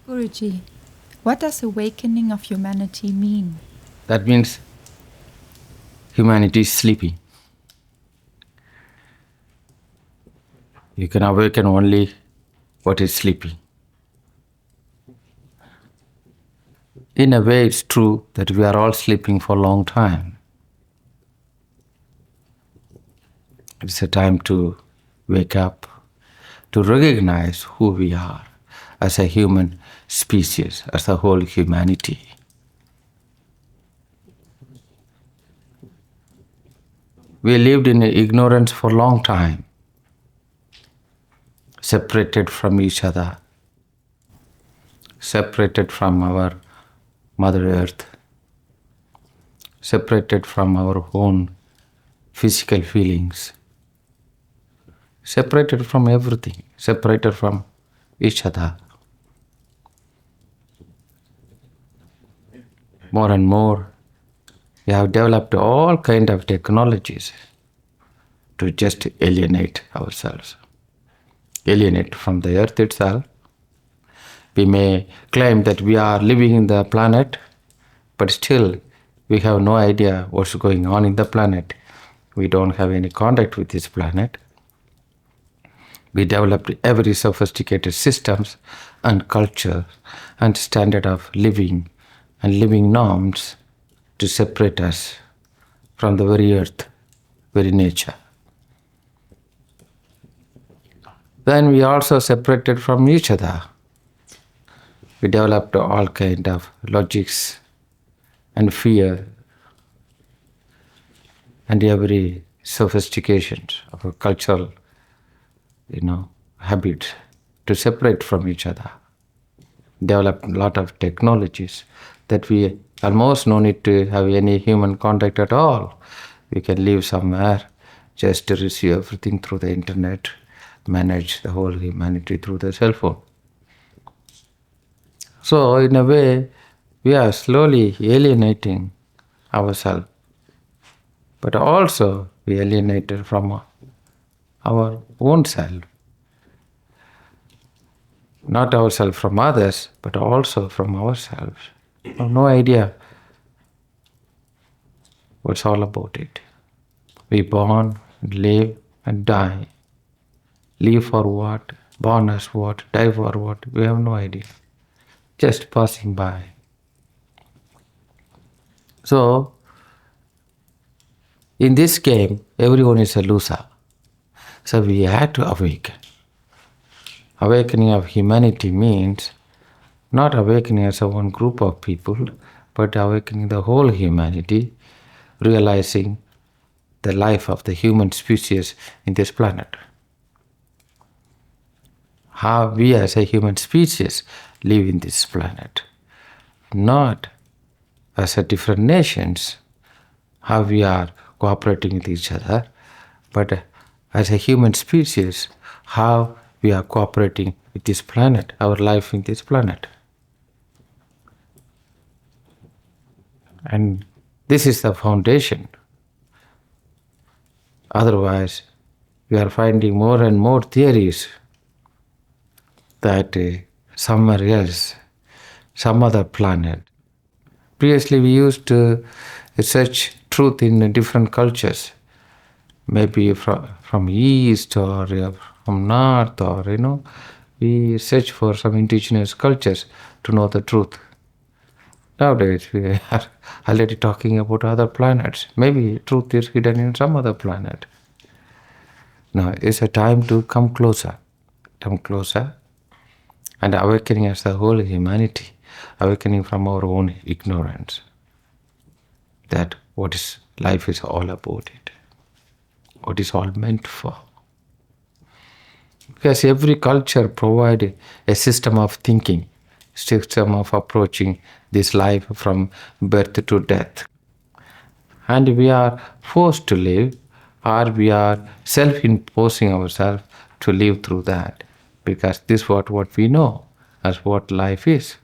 Guruji, what does awakening of humanity mean? That means humanity is sleeping. You can awaken only what is sleeping. In a way, it's true that we are all sleeping for a long time. It's a time to wake up, to recognize who we are as a human species, as a whole humanity. We lived in ignorance for a long time, separated from each other, separated from our Mother Earth, separated from our own physical feelings, separated from everything, separated from each other. More and more, we have developed all kinds of technologies to just alienate ourselves, alienate from the earth itself. We may claim that we are living in the planet, but still we have no idea what's going on in the planet. We don't have any contact with this planet. We developed every sophisticated systems and culture and standard of living and living norms to separate us from the very earth, very nature. Then we also separated from each other. We developed all kind of logics and fear and every sophistication of a cultural, habit to separate from each other. Developed a lot of technologies that we almost no need to have any human contact at all. We can live somewhere just to receive everything through the internet, manage the whole humanity through the cell phone. So in a way, we are slowly alienating ourselves, but also we alienated from our own self. Not ourselves from others, but also from ourselves. We have no idea what's all about it. We born, live and die. Live for what? Born as what? Die for what? We have no idea. Just passing by. So, in this game, everyone is a loser. So we had to awaken. Awakening of humanity means not awakening as a one group of people, but awakening the whole humanity, realizing the life of the human species in this planet. How we as a human species live in this planet. Not as a different nations, how we are cooperating with each other, but as a human species, how we are cooperating with this planet, our life in this planet. And this is the foundation. Otherwise, we are finding more and more theories that somewhere else, some other planet. Previously, we used to search truth in different cultures, maybe from east or from north, or we search for some indigenous cultures to know the truth. Nowadays, we are already talking about other planets. Maybe truth is hidden in some other planet. Now, it's a time to come closer, and awakening as the whole humanity, awakening from our own ignorance, that what is life is all about it, what is all meant for. Because every culture provides a system of thinking, system of approaching this life from birth to death. And we are forced to live, or we are self-imposing ourselves to live through that, because this is what we know as what life is.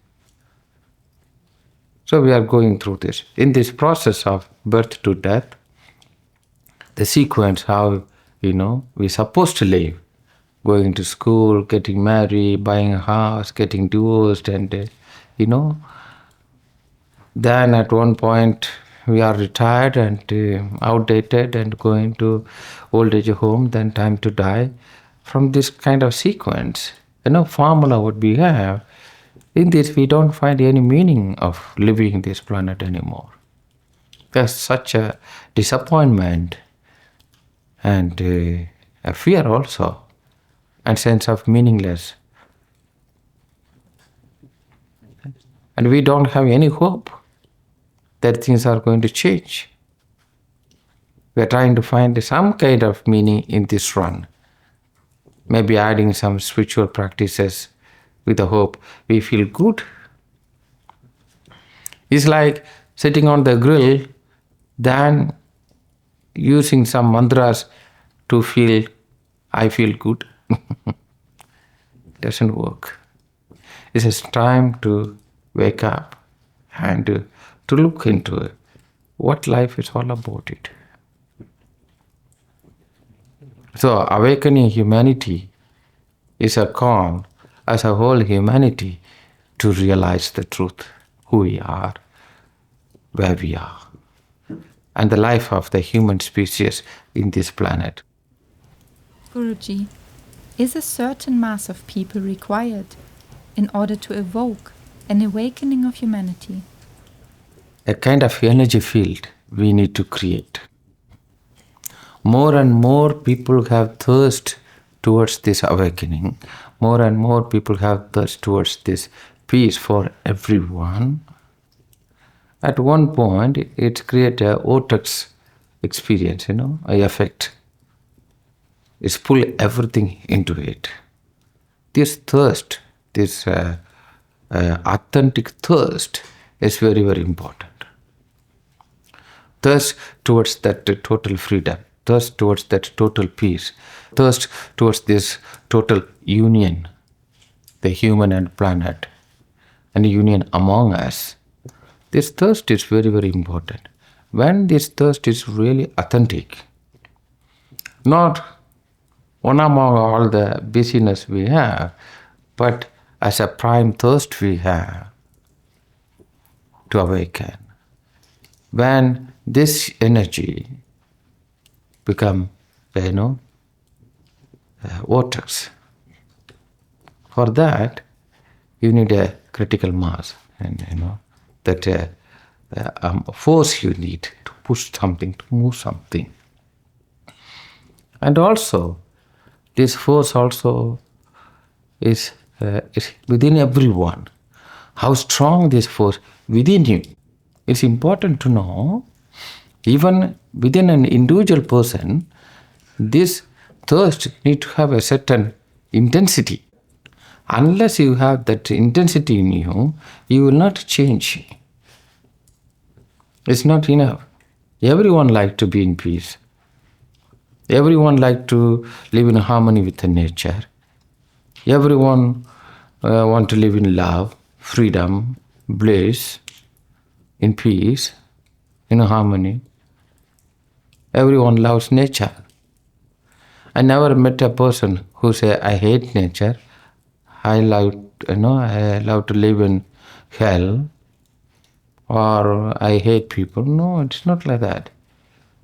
So we are going through this. In this process of birth to death, the sequence how we're supposed to live, going to school, getting married, buying a house, getting divorced, and then at one point we are retired and outdated and going to old age home, then time to die. From this kind of sequence, formula what we have, in this we don't find any meaning of living this planet anymore. There's such a disappointment and a fear also, and sense of meaningless. And we don't have any hope that things are going to change. We are trying to find some kind of meaning in this run. Maybe adding some spiritual practices with the hope we feel good. It's like sitting on the grill, then using some mantras to feel, I feel good. Doesn't work. It's time to wake up and to look into what life is all about it. So awakening humanity is a call as a whole humanity to realize the truth, who we are, where we are, and the life of the human species in this planet. Guruji, is a certain mass of people required in order to evoke an awakening of humanity? A kind of energy field we need to create. More and more people have thirst towards this awakening. More and more people have thirst towards this peace for everyone. At one point, it creates a vortex experience, a effect. It's pull everything into it. This thirst, this authentic thirst is very, very important. Thirst towards that total freedom, thirst towards that total peace, thirst towards this total union, the human and planet, and union among us. This thirst is very, very important. When this thirst is really authentic, not one among all the busyness we have, but as a prime thirst we have to awaken. When this energy become, a vortex, for that you need a critical mass, and that force you need to push something, to move something. And also, this force also is within everyone. How strong this force within you. It's important to know, even within an individual person, this thirst need to have a certain intensity. Unless you have that intensity in you, you will not change. It's not enough. Everyone likes to be in peace. Everyone likes to live in harmony with the nature. Everyone wants to live in love, freedom, bliss, in peace, in harmony. Everyone loves nature. I never met a person who say, I hate nature. I love to live in hell, or I hate people. No, it's not like that.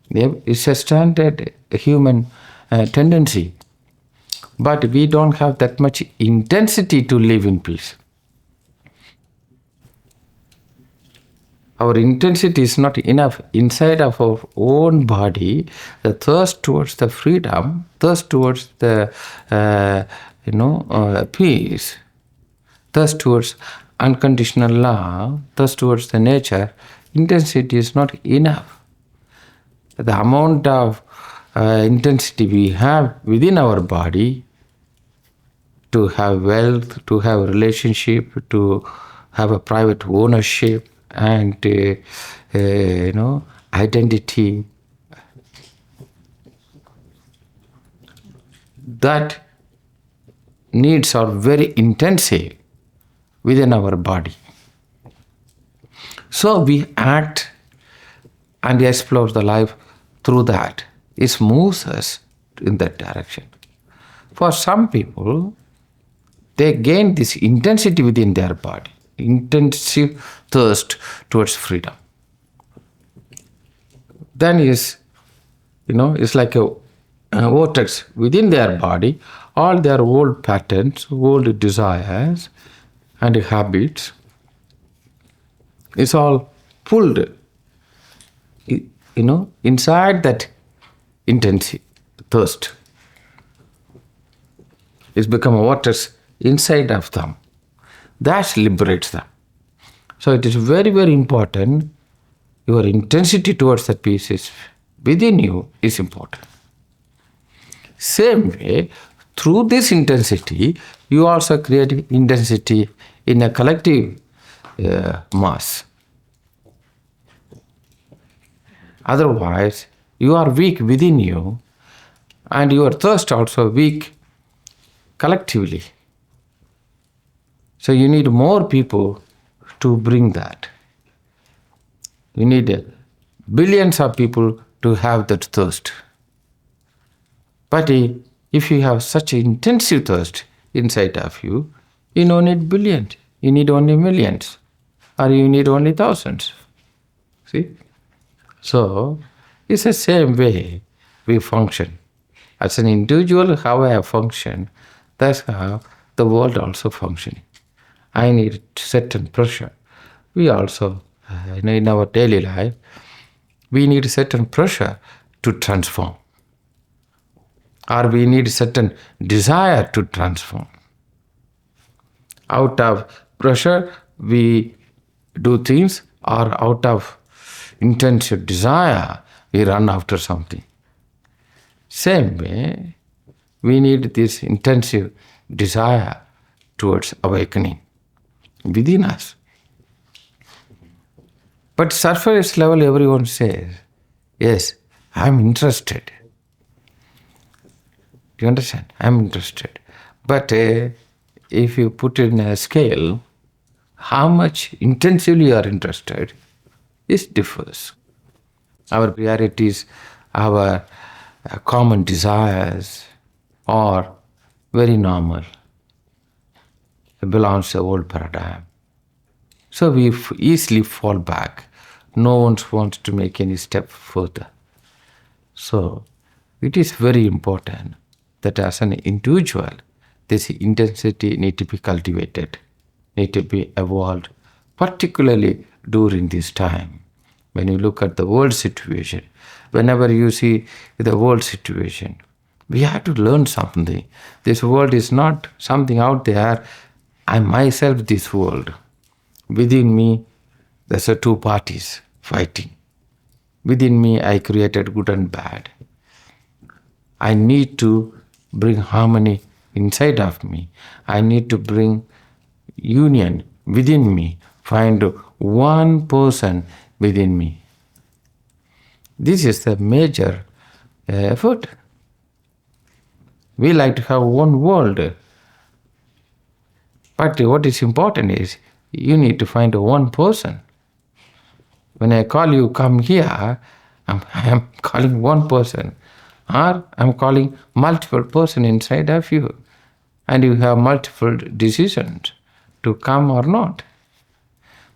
It's a standard human tendency. But we don't have that much intensity to live in peace. Our intensity is not enough inside of our own body. The thirst towards the freedom, thirst towards the peace, thirst towards unconditional love, thirst towards the nature, intensity is not enough. The amount of intensity we have within our body to have wealth, to have a relationship, to have a private ownership, and identity, that needs are very intensive within our body. So we act and explore the life through that. It moves us in that direction. For some people, they gain this intensity within their body, intensive thirst towards freedom. Then it's like a vortex within their body. All their old patterns, old desires and habits is all pulled, inside that intense thirst. It's become a vortex inside of them. That liberates them. So it is very, very important. Your intensity towards that piece is within you is important. Same way, through this intensity, you also create intensity in a collective mass. Otherwise, you are weak within you, and your thirst also weak collectively. So you need more people to bring that. You need billions of people to have that thirst. But if you have such intensive thirst inside of you, you don't need billions. You need only millions. Or you need only thousands. See? So, it's the same way we function. As an individual, how I function, that's how the world also functions. I need certain pressure. We also, in our daily life, we need certain pressure to transform. Or we need certain desire to transform. Out of pressure, we do things, or out of intensive desire, we run after something. Same way, we need this intensive desire towards awakening within us. But surface level, everyone says, yes, I'm interested. Do you understand? I'm interested. But if you put it in a scale, how much intensively you are interested, it differs. Our priorities, our common desires are very normal. It belongs to the old paradigm. So we easily fall back. No one wants to make any step further. So it is very important that as an individual, this intensity need to be cultivated, need to be evolved, particularly during this time. When you look at the world situation, whenever you see the world situation, we have to learn something. This world is not something out there. I myself, this world. Within me, there's two parties fighting. Within me, I created good and bad. I need to bring harmony inside of me. I need to bring union within me. Find one person within me. This is the major effort. We like to have one world. But what is important is you need to find one person. When I call you, come here, I'm calling one person. Or I'm calling multiple person inside of you. And you have multiple decisions to come or not.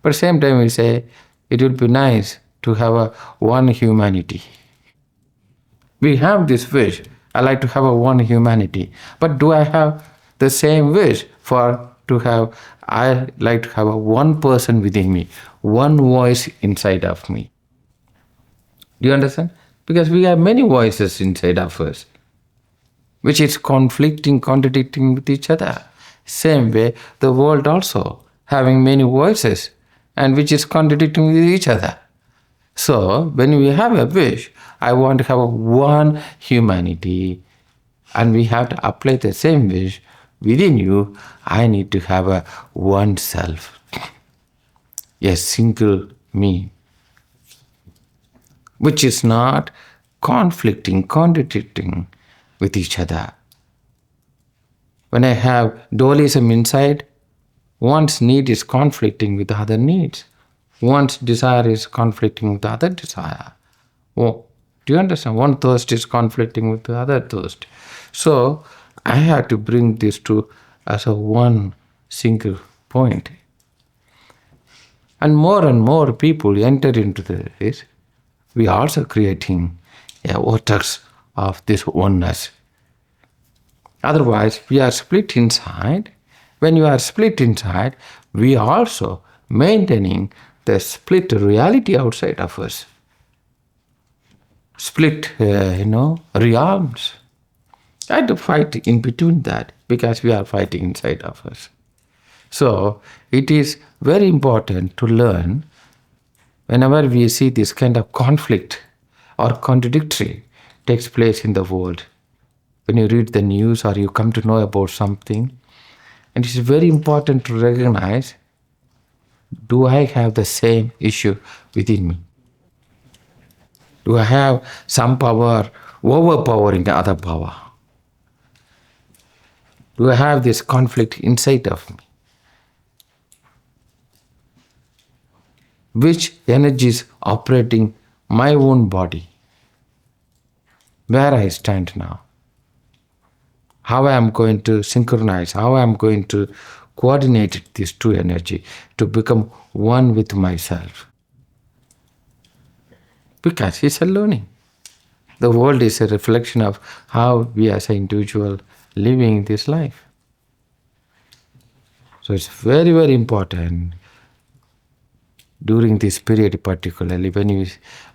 But same time we say, it would be nice to have one humanity. We have this wish, I like to have one humanity. But do I have the same wish I like to have one person within me, one voice inside of me. Do you understand? Because we have many voices inside of us, which is conflicting, contradicting with each other. Same way, the world also having many voices and which is contradicting with each other. So, when we have a wish, I want to have one humanity, and we have to apply the same wish within you. I need to have one self, a single me, which is not conflicting, contradicting with each other. When I have dualism inside, one's need is conflicting with the other needs. One's desire is conflicting with the other desire. Oh, do you understand? One thirst is conflicting with the other thirst. So, I have to bring these two as a one single point. And more people enter into this. We are also creating a vortex of this oneness. Otherwise, we are split inside. When you are split inside, we are also maintaining the split reality outside of us. Split, realms. I have to fight in between that because we are fighting inside of us. So it is very important to learn whenever we see this kind of conflict or contradictory takes place in the world. When you read the news or you come to know about something, and it is very important to recognize, do I have the same issue within me? Do I have some power overpowering the other power? Do I have this conflict inside of me? Which energy is operating my own body? Where I stand now? How I am going to synchronize, how I am going to coordinate these two energy to become one with myself. Because it's a learning. The world is a reflection of how we as an individual living this life. So it's very, very important during this period, particularly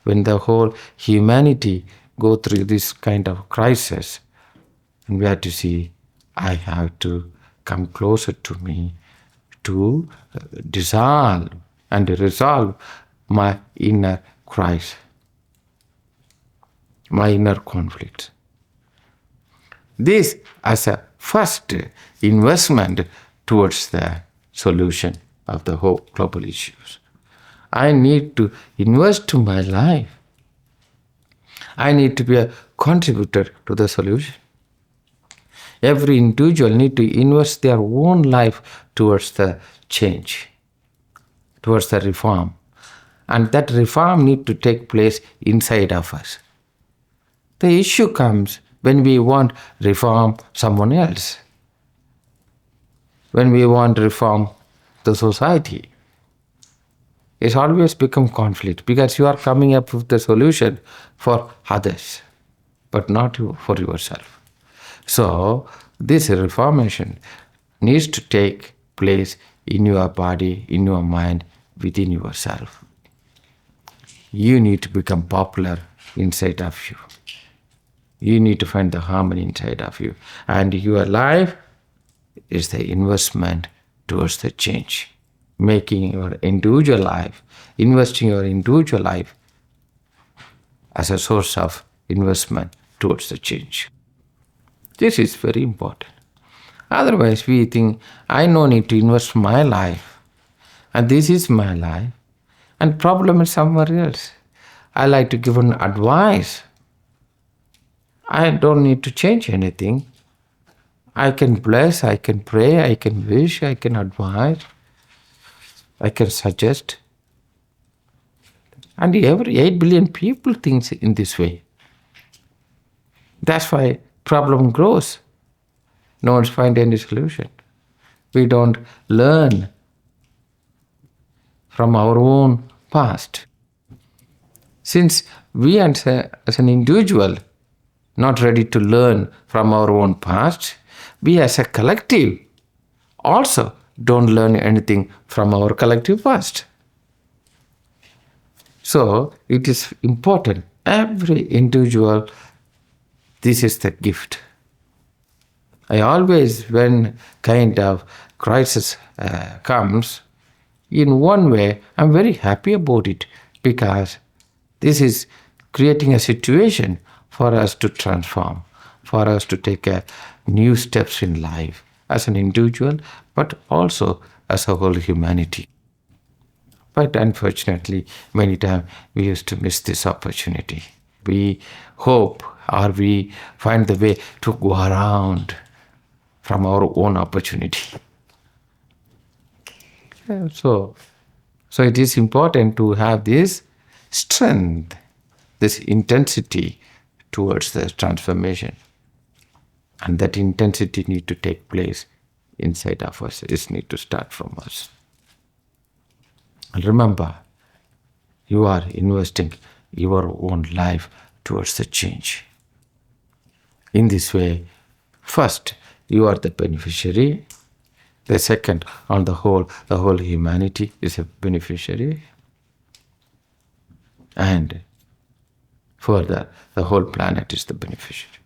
when the whole humanity go through this kind of crisis, and we have to see, I have to come closer to me to dissolve and resolve my inner crisis, my inner conflicts. This as a first investment towards the solution of the whole global issues. I need to invest to my life. I need to be a contributor to the solution. Every individual need to invest their own life towards the change, towards the reform. And that reform need to take place inside of us. The issue comes when we want reform someone else, when we want reform the society. It's always become conflict because you are coming up with the solution for others, but not for yourself. So this reformation needs to take place in your body, in your mind, within yourself. You need to become popular inside of you. You need to find the harmony inside of you. And your life is the investment towards the change. Making your individual life, investing your individual life as a source of investment towards the change. This is very important. Otherwise, we think, I no need to invest my life, and this is my life, and problem is somewhere else. I like to give an advice. I don't need to change anything. I can bless, I can pray, I can wish, I can advise, I can suggest. And every 8 billion people think in this way. That's why problem grows. No one's find any solution. We don't learn from our own past. Since we as an individual not ready to learn from our own past, we as a collective also don't learn anything from our collective past. So it is important, every individual, this is the gift. I always, when kind of crisis comes, in one way, I'm very happy about it because this is creating a situation for us to transform, for us to take new steps in life as an individual, but also as a whole humanity. But unfortunately, many times we used to miss this opportunity. We hope or we find the way to go around from our own opportunity. So it is important to have this strength, this intensity towards the transformation. And that intensity need to take place inside of us. It need to start from us. And remember, you are investing your own life towards the change. In this way, first, you are the beneficiary. The second, on the whole humanity is a beneficiary. And further, the whole planet is the beneficiary.